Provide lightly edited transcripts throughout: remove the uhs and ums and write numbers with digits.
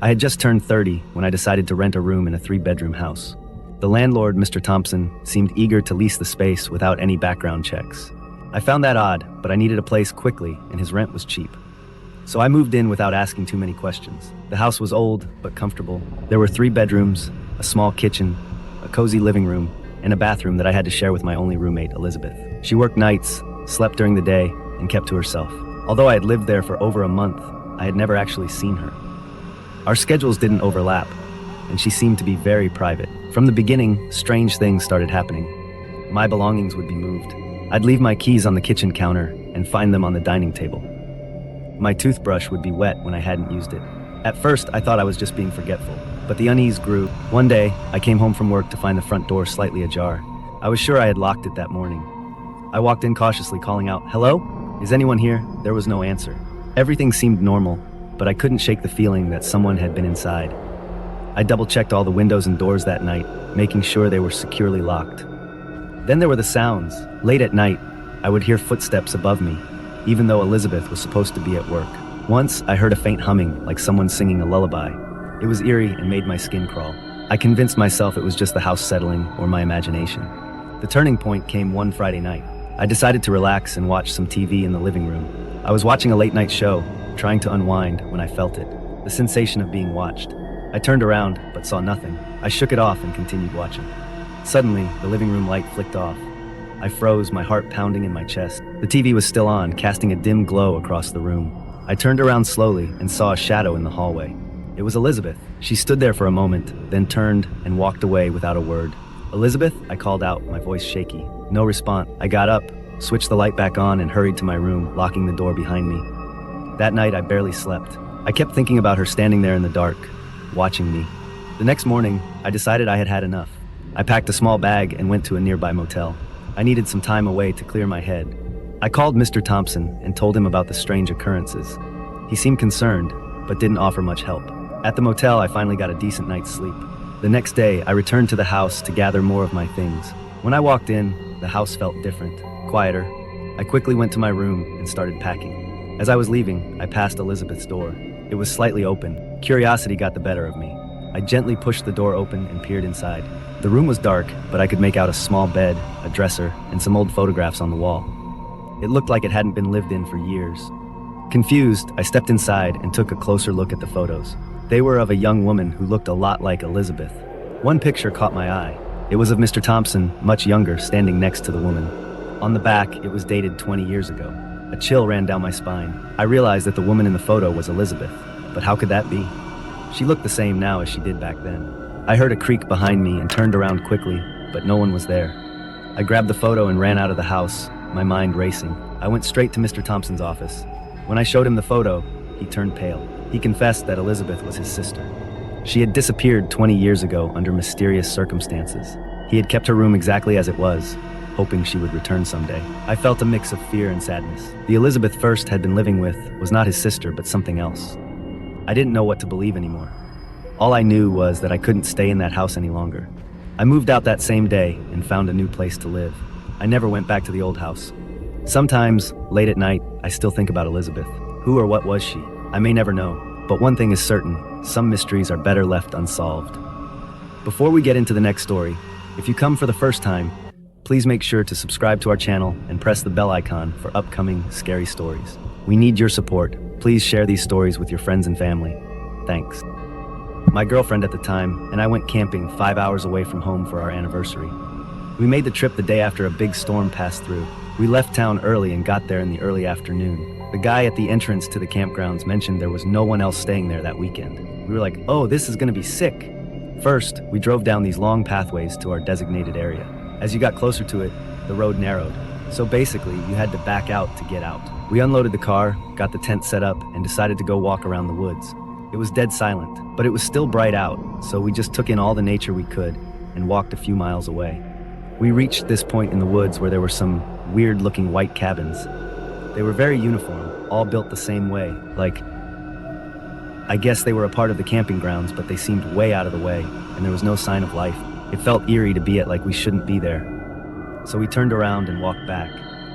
I had just turned 30 when I decided to rent a room in a 3-bedroom house. The landlord, Mr. Thompson, seemed eager to lease the space without any background checks. I found that odd, but I needed a place quickly and his rent was cheap. So I moved in without asking too many questions. The house was old, but comfortable. There were 3 bedrooms, a small kitchen, a cozy living room, and a bathroom that I had to share with my only roommate, Elizabeth. She worked nights, slept during the day, and kept to herself. Although I had lived there for over a month, I had never actually seen her. Our schedules didn't overlap, and she seemed to be very private. From the beginning, strange things started happening. My belongings would be moved. I'd leave my keys on the kitchen counter and find them on the dining table. My toothbrush would be wet when I hadn't used it. At first, I thought I was just being forgetful, but the unease grew. One day, I came home from work to find the front door slightly ajar. I was sure I had locked it that morning. I walked in cautiously, calling out, "Hello? Is anyone here?" There was no answer. Everything seemed normal, but I couldn't shake the feeling that someone had been inside. I double-checked all the windows and doors that night, making sure they were securely locked. Then there were the sounds. Late at night, I would hear footsteps above me, even though Elizabeth was supposed to be at work. Once, I heard a faint humming, like someone singing a lullaby. It was eerie and made my skin crawl. I convinced myself it was just the house settling or my imagination. The turning point came one Friday night. I decided to relax and watch some TV in the living room. I was watching a late-night show, trying to unwind when I felt it, the sensation of being watched. I turned around, but saw nothing. I shook it off and continued watching. Suddenly, the living room light flicked off. I froze, my heart pounding in my chest. The TV was still on, casting a dim glow across the room. I turned around slowly and saw a shadow in the hallway. It was Elizabeth. She stood there for a moment, then turned and walked away without a word. "Elizabeth?" I called out, my voice shaky. No response. I got up, switched the light back on, and hurried to my room, locking the door behind me. That night, I barely slept. I kept thinking about her standing there in the dark, watching me. The next morning, I decided I had had enough. I packed a small bag and went to a nearby motel. I needed some time away to clear my head. I called Mr. Thompson and told him about the strange occurrences. He seemed concerned, but didn't offer much help. At the motel, I finally got a decent night's sleep. The next day, I returned to the house to gather more of my things. When I walked in, the house felt different, quieter. I quickly went to my room and started packing. As I was leaving, I passed Elizabeth's door. It was slightly open. Curiosity got the better of me. I gently pushed the door open and peered inside. The room was dark, but I could make out a small bed, a dresser, and some old photographs on the wall. It looked like it hadn't been lived in for years. Confused, I stepped inside and took a closer look at the photos. They were of a young woman who looked a lot like Elizabeth. One picture caught my eye. It was of Mr. Thompson, much younger, standing next to the woman. On the back, it was dated 20 years ago. A chill ran down my spine. I realized that the woman in the photo was Elizabeth, but how could that be? She looked the same now as she did back then. I heard a creak behind me and turned around quickly, but no one was there. I grabbed the photo and ran out of the house, my mind racing. I went straight to Mr. Thompson's office. When I showed him the photo, he turned pale. He confessed that Elizabeth was his sister. She had disappeared 20 years ago under mysterious circumstances. He had kept her room exactly as it was, hoping she would return someday. I felt a mix of fear and sadness. The Elizabeth First had been living with was not his sister, but something else. I didn't know what to believe anymore. All I knew was that I couldn't stay in that house any longer. I moved out that same day and found a new place to live. I never went back to the old house. Sometimes, late at night, I still think about Elizabeth. Who or what was she? I may never know, but one thing is certain, some mysteries are better left unsolved. Before we get into the next story, if you come for the first time, please make sure to subscribe to our channel and press the bell icon for upcoming scary stories. We need your support. Please share these stories with your friends and family. Thanks. My girlfriend at the time and I went camping 5 hours away from home for our anniversary. We made the trip the day after a big storm passed through. We left town early and got there in the early afternoon. The guy at the entrance to the campgrounds mentioned there was no one else staying there that weekend. We were like, oh, this is gonna be sick. First, we drove down these long pathways to our designated area. As you got closer to it, the road narrowed. So basically, you had to back out to get out. We unloaded the car, got the tent set up, and decided to go walk around the woods. It was dead silent, but it was still bright out, so we just took in all the nature we could and walked a few miles away. We reached this point in the woods where there were some weird-looking white cabins. They were very uniform, all built the same way, like, I guess they were a part of the camping grounds, but they seemed way out of the way, and there was no sign of life. It felt eerie to be at like we shouldn't be there. So we turned around and walked back.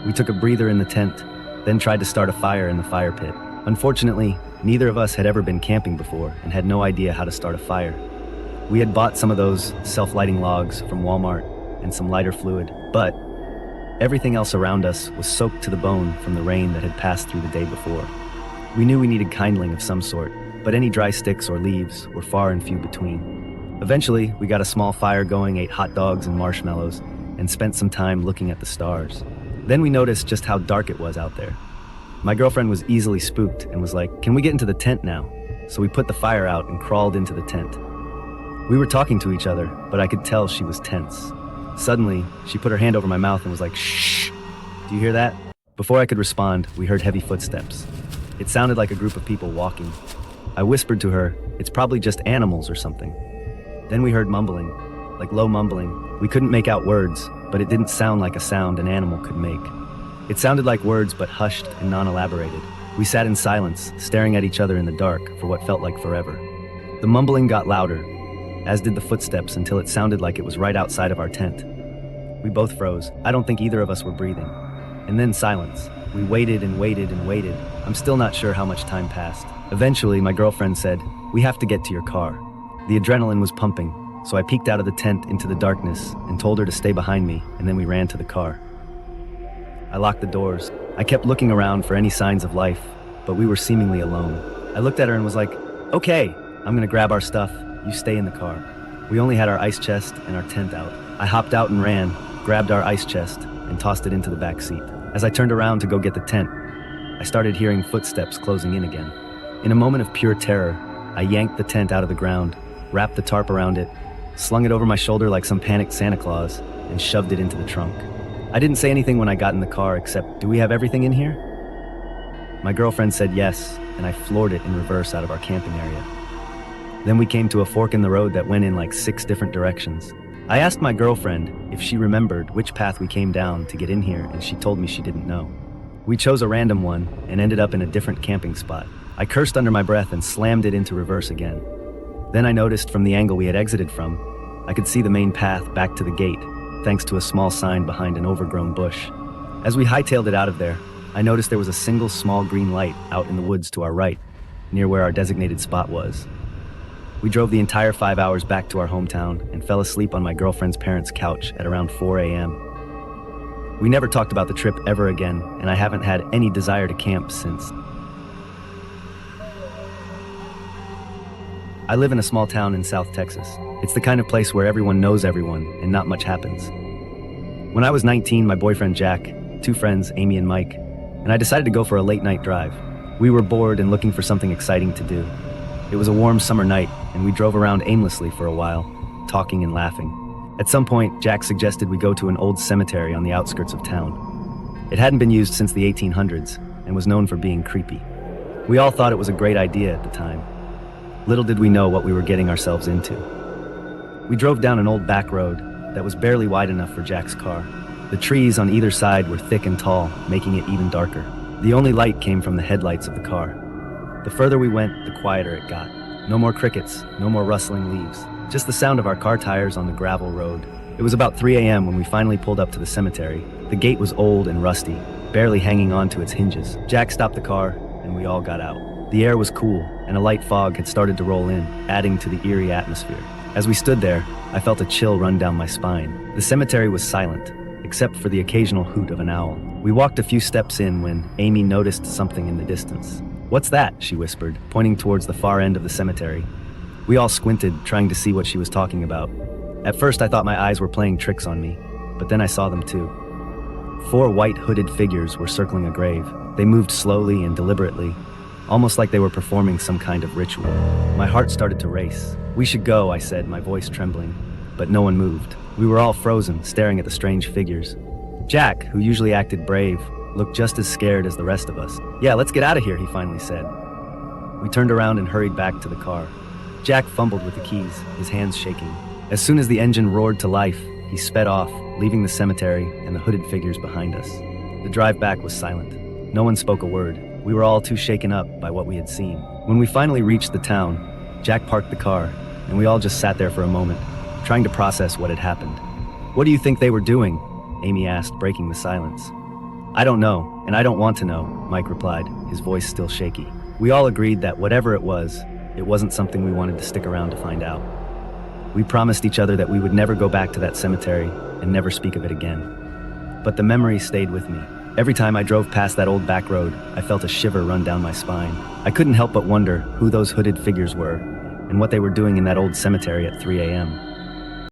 We took a breather in the tent, then tried to start a fire in the fire pit. Unfortunately, Neither of us had ever been camping before and had no idea how to start a fire. We had bought some of those self-lighting logs from Walmart and some lighter fluid, but everything else around us was soaked to the bone from the rain that had passed through the day before. We knew we needed kindling of some sort, but any dry sticks or leaves were far and few between. Eventually, we got a small fire going, ate hot dogs and marshmallows, and spent some time looking at the stars. Then we noticed just how dark it was out there. My girlfriend was easily spooked and was like, "Can we get into the tent now?" So we put the fire out and crawled into the tent. We were talking to each other, but I could tell she was tense. Suddenly, she put her hand over my mouth and was like, "Shh! Do you hear that?" Before I could respond, we heard heavy footsteps. It sounded like a group of people walking. I whispered to her, "It's probably just animals or something." Then we heard mumbling, like low mumbling. We couldn't make out words, but it didn't sound like a sound an animal could make. It sounded like words, but hushed and non-elaborated. We sat in silence, staring at each other in the dark for what felt like forever. The mumbling got louder, as did the footsteps, until it sounded like it was right outside of our tent. We both froze. I don't think either of us were breathing. And then silence. We waited and waited and waited. I'm still not sure how much time passed. Eventually, my girlfriend said, "We have to get to your car." The adrenaline was pumping, so I peeked out of the tent into the darkness and told her to stay behind me, and then we ran to the car. I locked the doors. I kept looking around for any signs of life, but we were seemingly alone. I looked at her and was like, "Okay, I'm gonna grab our stuff. You stay in the car." We only had our ice chest and our tent out. I hopped out and ran, grabbed our ice chest, and tossed it into the back seat. As I turned around to go get the tent, I started hearing footsteps closing in again. In a moment of pure terror, I yanked the tent out of the ground, wrapped the tarp around it, slung it over my shoulder like some panicked Santa Claus, and shoved it into the trunk. I didn't say anything when I got in the car except, "Do we have everything in here?" My girlfriend said yes, and I floored it in reverse out of our camping area. Then we came to a fork in the road that went in like 6 different directions. I asked my girlfriend if she remembered which path we came down to get in here, and she told me she didn't know. We chose a random one and ended up in a different camping spot. I cursed under my breath and slammed it into reverse again. Then I noticed from the angle we had exited from, I could see the main path back to the gate, thanks to a small sign behind an overgrown bush. As we hightailed it out of there, I noticed there was a single small green light out in the woods to our right, near where our designated spot was. We drove the entire 5 hours back to our hometown and fell asleep on my girlfriend's parents' couch at around 4 a.m. We never talked about the trip ever again, and I haven't had any desire to camp since. I live in a small town in South Texas. It's the kind of place where everyone knows everyone and not much happens. When I was 19, my boyfriend Jack, 2 friends, Amy and Mike, and I decided to go for a late-night drive. We were bored and looking for something exciting to do. It was a warm summer night, and we drove around aimlessly for a while, talking and laughing. At some point, Jack suggested we go to an old cemetery on the outskirts of town. It hadn't been used since the 1800s and was known for being creepy. We all thought it was a great idea at the time. Little did we know what we were getting ourselves into. We drove down an old back road that was barely wide enough for Jack's car. The trees on either side were thick and tall, making it even darker. The only light came from the headlights of the car. The further we went, the quieter it got. No more crickets, no more rustling leaves, just the sound of our car tires on the gravel road. It was about 3 a.m. when we finally pulled up to the cemetery. The gate was old and rusty, barely hanging on to its hinges. Jack stopped the car, and we all got out. The air was cool, and a light fog had started to roll in, adding to the eerie atmosphere. As we stood there, I felt a chill run down my spine. The cemetery was silent, except for the occasional hoot of an owl. We walked a few steps in when Amy noticed something in the distance. "What's that?" she whispered, pointing towards the far end of the cemetery. We all squinted, trying to see what she was talking about. At first, I thought my eyes were playing tricks on me, but then I saw them too. 4 white hooded figures were circling a grave. They moved slowly and deliberately, almost like they were performing some kind of ritual. My heart started to race. "We should go," I said, my voice trembling, but no one moved. We were all frozen, staring at the strange figures. Jack, who usually acted brave, looked just as scared as the rest of us. "Yeah, let's get out of here," he finally said. We turned around and hurried back to the car. Jack fumbled with the keys, his hands shaking. As soon as the engine roared to life, he sped off, leaving the cemetery and the hooded figures behind us. The drive back was silent. No one spoke a word. We were all too shaken up by what we had seen. When we finally reached the town, Jack parked the car, and we all just sat there for a moment, trying to process what had happened. "What do you think they were doing?" Amy asked, breaking the silence. "I don't know, and I don't want to know," Mike replied, his voice still shaky. We all agreed that whatever it wasn't something we wanted to stick around to find out. We promised each other that we would never go back to that cemetery and never speak of it again. But the memory stayed with me. Every time I drove past that old back road, I felt a shiver run down my spine. I couldn't help but wonder who those hooded figures were and what they were doing in that old cemetery at 3 a.m.